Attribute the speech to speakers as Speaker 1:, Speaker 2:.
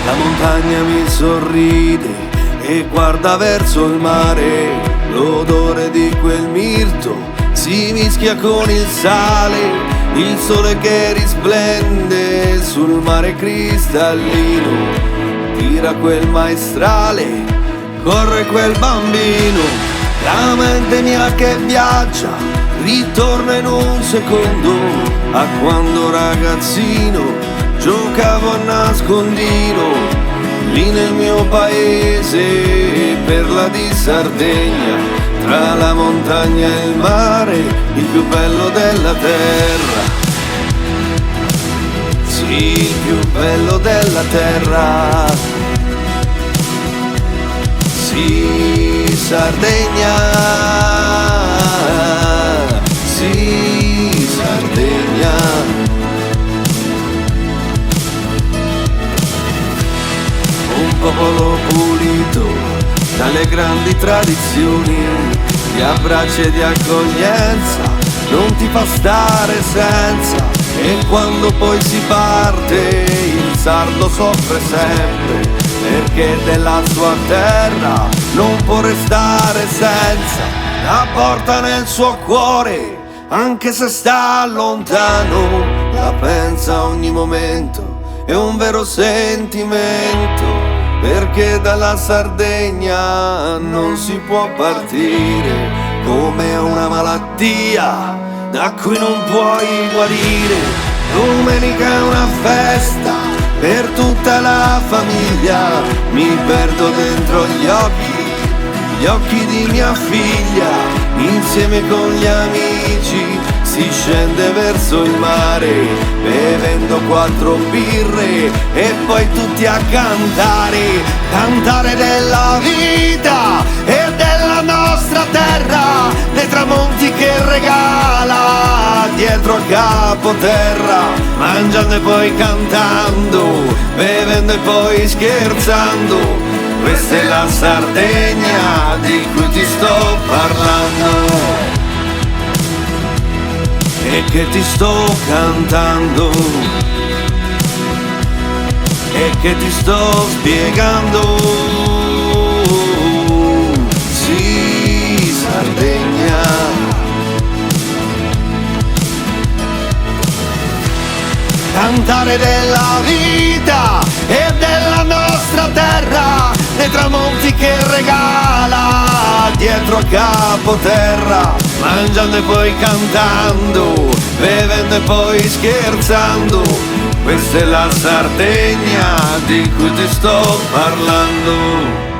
Speaker 1: La montagna mi sorride e guarda verso il mare. L'odore di quel mirto si mischia con il sale. Il sole che risplende sul mare cristallino. Tira quel maestrale, corre quel bambino. La mente mia che viaggia ritorna in un secondo a quando ragazzino giocavo a nascondino lì nel mio paese, perla di Sardegna, tra la montagna e il mare, il più bello della terra. Sì, il più bello della terra. Sì, Sardegna. Sì, Sardegna. Un popolo pulito dalle grandi tradizioni, di abbracci e di accoglienza, non ti fa stare senza. E quando poi si parte il sardo soffre sempre, perché della sua terra non può restare senza. La porta nel suo cuore anche se sta lontano, la pensa ogni momento, è un vero sentimento, perché dalla Sardegna non si può partire, come una malattia da cui non puoi guarire. Domenica è una festa per tutta la famiglia, mi perdo dentro gli occhi di mia figlia, insieme con gli amici si scende verso il mare, bevendo 4 birre e poi tutti a cantare, cantare della vita e della nostra terra, dei tramonti che regala dietro a capoterra, mangiando e poi cantando, bevendo e poi scherzando. Questa è la Sardegna di cui ti sto parlando e che ti sto cantando e che ti sto spiegando. Sì, Sardegna. Cantare della vita e della nostra terra, dei tramonti che regala dietro a capoterra, mangiando e poi cantando, bevendo e poi scherzando. Questa è la Sardegna di cui ti sto parlando.